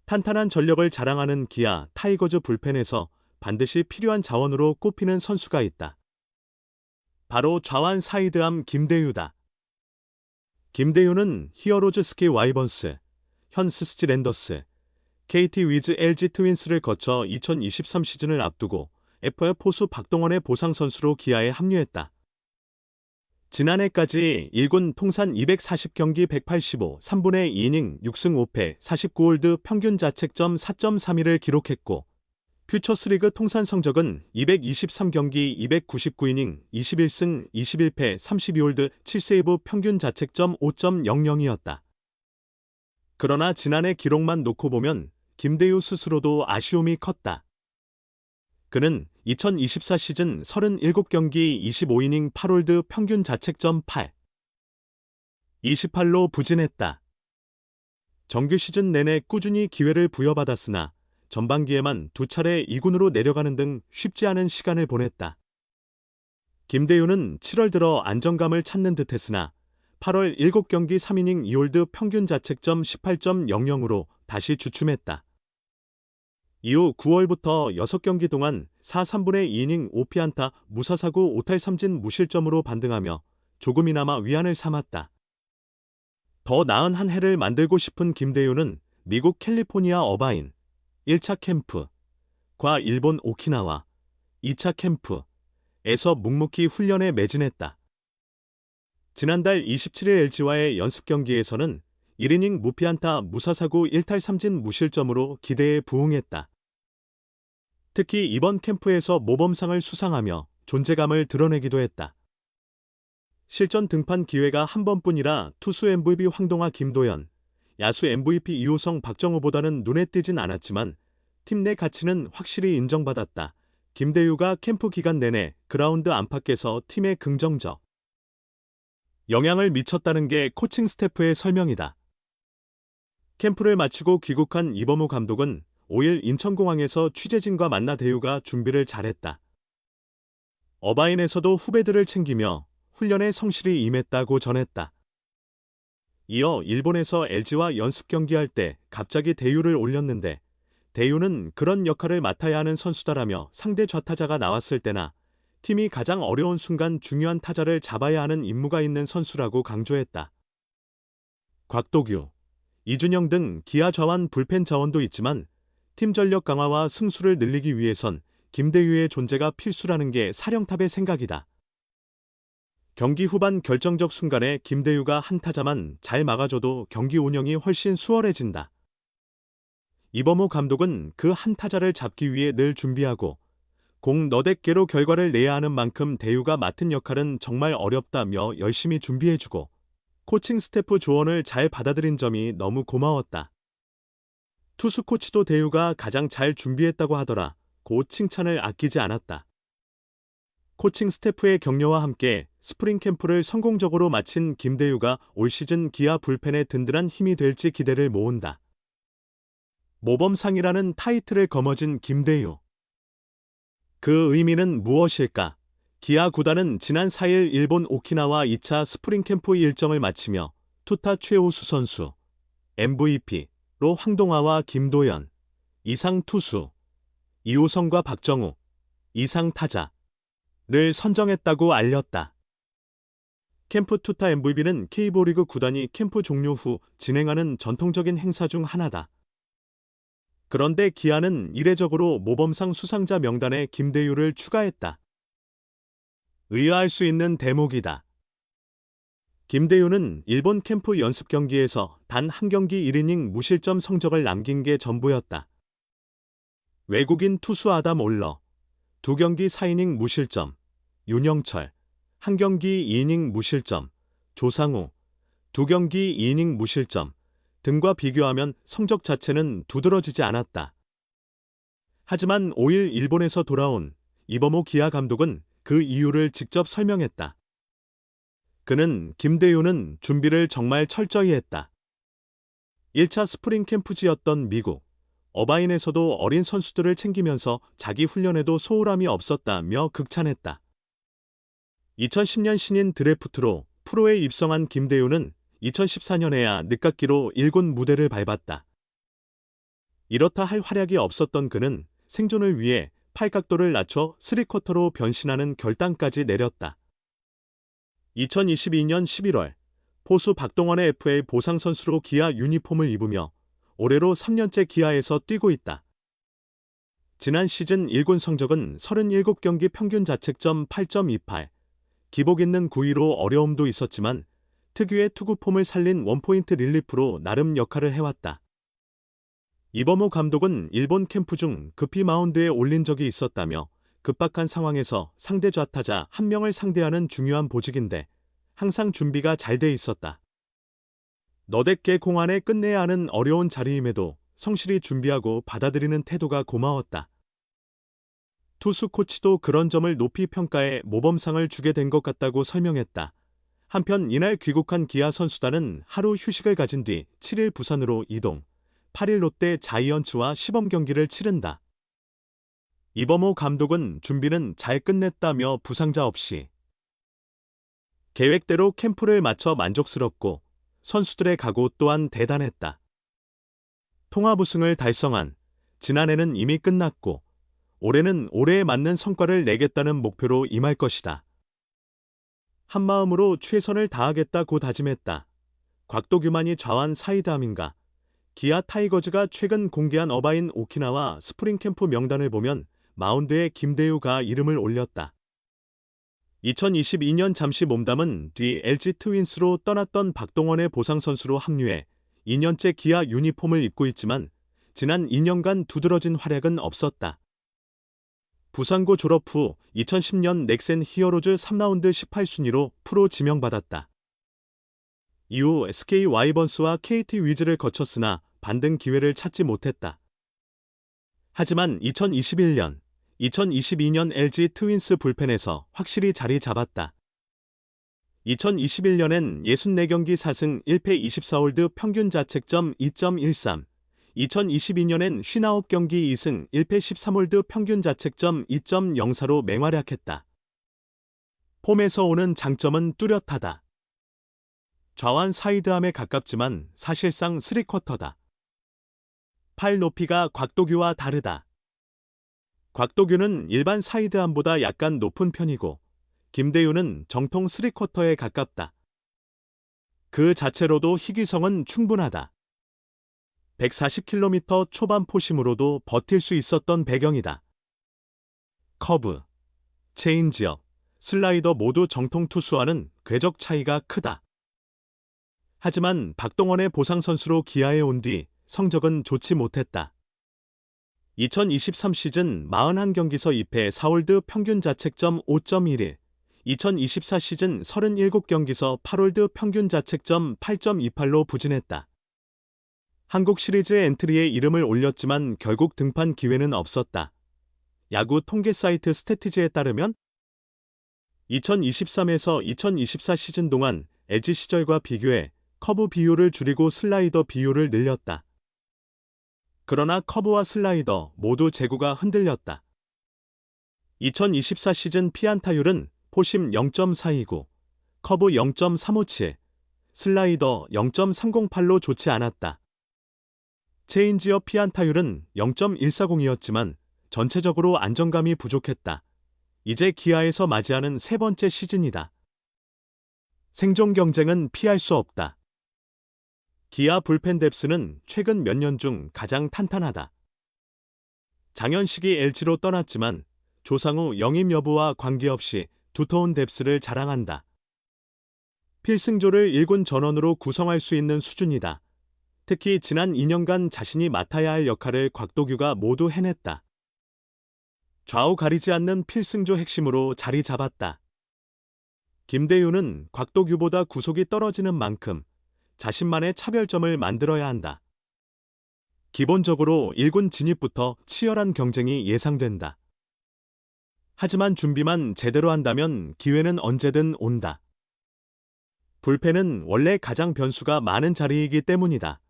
탄탄한 전력을 자랑하는 기아 타이거즈 불펜에서 반드시 필요한 자원으로 꼽히는 선수가 있다. 바로 좌완 사이드암 김대유다. 김대유는 히어로즈 스키 와이번스, 현 스스지 랜더스, KT 위즈 LG 트윈스를 거쳐 2023 시즌을 앞두고 FA 포수 박동원의 보상 선수로 기아에 합류했다. 지난해까지 1군 통산 240경기 185, 3분의 2이닝 6승 5패 49홀드 평균 자책점 4.32를 기록했고 퓨처스리그 통산 성적은 223경기 299이닝 21승 21패 32홀드 7세이브 평균 자책점 5.00이었다. 그러나 지난해 기록만 놓고 보면 김대유 스스로도 아쉬움이 컸다. 그는 2024 시즌 37경기 25이닝 8홀드 평균 자책점 8, 28로 부진했다. 정규 시즌 내내 꾸준히 기회를 부여받았으나 전반기에만 2차례 2군으로 내려가는 등 쉽지 않은 시간을 보냈다. 김대유는 7월 들어 안정감을 찾는 듯했으나 8월 7경기 3이닝 2홀드 평균 자책점 18.00으로 다시 주춤했다. 이후 9월부터 6경기 동안 4, 3분의 2이닝 5피안타 무사사구 5탈 3진 무실점으로 반등하며 조금이나마 위안을 삼았다. 더 나은 한 해를 만들고 싶은 김대유는 미국 캘리포니아 어바인 1차 캠프과 일본 오키나와 2차 캠프에서 묵묵히 훈련에 매진했다. 지난달 27일 LG와의 연습 경기에서는 1이닝 무피안타 무사사구 1탈 3진 무실점으로 기대에 부응했다. 특히 이번 캠프에서 모범상을 수상하며 존재감을 드러내기도 했다. 실전 등판 기회가 한 번뿐이라 투수 MVP 황동화 김도현, 야수 MVP 이호성 박정호보다는 눈에 띄진 않았지만 팀 내 가치는 확실히 인정받았다. 김대유가 캠프 기간 내내 그라운드 안팎에서 팀에 긍정적 영향을 미쳤다는 게 코칭 스태프의 설명이다. 캠프를 마치고 귀국한 이범우 감독은 5일 인천공항에서 취재진과 만나 대유가 준비를 잘했다. 어바인에서도 후배들을 챙기며 훈련에 성실히 임했다고 전했다. 이어 일본에서 LG와 연습 경기할 때 갑자기 대유를 올렸는데 대유는 그런 역할을 맡아야 하는 선수다라며 상대 좌타자가 나왔을 때나 팀이 가장 어려운 순간 중요한 타자를 잡아야 하는 임무가 있는 선수라고 강조했다. 곽도규, 이준영 등 기아 좌완 불펜 자원도 있지만 팀 전력 강화와 승수를 늘리기 위해선 김대유의 존재가 필수라는 게 사령탑의 생각이다. 경기 후반 결정적 순간에 김대유가 한 타자만 잘 막아줘도 경기 운영이 훨씬 수월해진다. 이범호 감독은 그 한 타자를 잡기 위해 늘 준비하고 공 너댓 개로 결과를 내야 하는 만큼 대유가 맡은 역할은 정말 어렵다며 열심히 준비해주고 코칭 스태프 조언을 잘 받아들인 점이 너무 고마웠다. 투수 코치도 대유가 가장 잘 준비했다고 하더라. 고 칭찬을 아끼지 않았다. 코칭 스태프의 격려와 함께 스프링 캠프를 성공적으로 마친 김대유가 올 시즌 기아 불펜에 든든한 힘이 될지 기대를 모은다. 모범상이라는 타이틀을 거머쥔 김대유. 그 의미는 무엇일까? 기아 구단은 지난 4일 일본 오키나와 2차 스프링 캠프 일정을 마치며 투타 최우수 선수, MVP로 황동화와 김도현, 이상 투수, 이호성과 박정우, 이상 타자를 선정했다고 알렸다. 캠프 투타 MVP는 K리그 구단이 캠프 종료 후 진행하는 전통적인 행사 중 하나다. 그런데 기아는 이례적으로 모범상 수상자 명단에 김대유를 추가했다. 의아할 수 있는 대목이다. 김대유는 일본 캠프 연습 경기에서 단 한 경기 1이닝 무실점 성적을 남긴 게 전부였다. 외국인 투수 아담 올러, 2경기 4이닝 무실점, 윤영철, 1경기 2이닝 무실점, 조상우, 2경기 2이닝 무실점 등과 비교하면 성적 자체는 두드러지지 않았다. 하지만 5일 일본에서 돌아온 이범호 기아 감독은 그 이유를 직접 설명했다. 그는 김대유는 준비를 정말 철저히 했다. 1차 스프링 캠프지였던 미국, 어바인에서도 어린 선수들을 챙기면서 자기 훈련에도 소홀함이 없었다며 극찬했다. 2010년 신인 드래프트로 프로에 입성한 김대유는 2014년에야 늦깎이로 1군 무대를 밟았다. 이렇다 할 활약이 없었던 그는 생존을 위해 팔각도를 낮춰 3쿼터로 변신하는 결단까지 내렸다. 2022년 11월 포수 박동원의 FA 보상 선수로 기아 유니폼을 입으며 올해로 3년째 기아에서 뛰고 있다. 지난 시즌 1군 성적은 37경기 평균 자책점 8.28, 기복 있는 9위로 어려움도 있었지만 특유의 투구폼을 살린 원포인트 릴리프로 나름 역할을 해왔다. 이범호 감독은 일본 캠프 중 급히 마운드에 올린 적이 있었다며 급박한 상황에서 상대 좌타자 한 명을 상대하는 중요한 보직인데 항상 준비가 잘 돼 있었다. 너댓게 공안에 끝내야 하는 어려운 자리임에도 성실히 준비하고 받아들이는 태도가 고마웠다. 투수 코치도 그런 점을 높이 평가해 모범상을 주게 된 것 같다고 설명했다. 한편 이날 귀국한 기아 선수단은 하루 휴식을 가진 뒤 7일 부산으로 이동, 8일 롯데 자이언츠와 시범 경기를 치른다. 이범호 감독은 준비는 잘 끝냈다며 부상자 없이 계획대로 캠프를 마쳐 만족스럽고 선수들의 각오 또한 대단했다. 통합 우승을 달성한 지난해는 이미 끝났고 올해는 올해에 맞는 성과를 내겠다는 목표로 임할 것이다. 한마음으로 최선을 다하겠다고 다짐했다. 곽도규만이 좌완 사이드함인가? 기아 타이거즈가 최근 공개한 어바인 오키나와 스프링 캠프 명단을 보면 마운드에 김대유가 이름을 올렸다. 2022년 잠시 몸담은 뒤 LG 트윈스로 떠났던 박동원의 보상 선수로 합류해 2년째 기아 유니폼을 입고 있지만 지난 2년간 두드러진 활약은 없었다. 부산고 졸업 후 2010년 넥센 히어로즈 3라운드 18순위로 프로 지명받았다. 이후 SK 와이번스와 KT 위즈를 거쳤으나 반등 기회를 찾지 못했다. 하지만 2021년, 2022년 LG 트윈스 불펜에서 확실히 자리 잡았다. 2021년엔 64경기 4승 1패 24홀드 평균 자책점 2.13, 2022년엔 59경기 2승 1패 13홀드 평균 자책점 2.04로 맹활약했다. 폼에서 오는 장점은 뚜렷하다. 좌완 사이드함에 가깝지만 사실상 3쿼터다. 팔 높이가 곽도규와 다르다. 곽도규는 일반 사이드함보다 약간 높은 편이고 김대유는 정통 3쿼터에 가깝다. 그 자체로도 희귀성은 충분하다. 140km 초반 포심으로도 버틸 수 있었던 배경이다. 커브, 체인지업, 슬라이더 모두 정통 투수와는 궤적 차이가 크다. 하지만 박동원의 보상 선수로 기아에 온 뒤 성적은 좋지 못했다. 2023 시즌 41경기서 2패 4홀드 평균 자책점 5.11, 2024 시즌 37경기서 8홀드 평균 자책점 8.28로 부진했다. 한국 시리즈 엔트리에 이름을 올렸지만 결국 등판 기회는 없었다. 야구 통계 사이트 스태티즈에 따르면 2023에서 2024 시즌 동안 LG 시절과 비교해 커브 비율을 줄이고 슬라이더 비율을 늘렸다. 그러나 커브와 슬라이더 모두 제구가 흔들렸다. 2024 시즌 피안타율은 포심 0.429, 커브 0.357, 슬라이더 0.308로 좋지 않았다. 체인지업 피안타율은 0.140이었지만 전체적으로 안정감이 부족했다. 이제 기아에서 맞이하는 세 번째 시즌이다. 생존 경쟁은 피할 수 없다. 기아 불펜 뎁스는 최근 몇 년 중 가장 탄탄하다. 장현식이 LG로 떠났지만 조상우 영입 여부와 관계없이 두터운 뎁스를 자랑한다. 필승조를 1군 전원으로 구성할 수 있는 수준이다. 특히 지난 2년간 자신이 맡아야 할 역할을 곽도규가 모두 해냈다. 좌우 가리지 않는 필승조 핵심으로 자리 잡았다. 김대유는 곽도규보다 구속이 떨어지는 만큼 자신만의 차별점을 만들어야 한다. 기본적으로 1군 진입부터 치열한 경쟁이 예상된다. 하지만 준비만 제대로 한다면 기회는 언제든 온다. 불펜은 원래 가장 변수가 많은 자리이기 때문이다.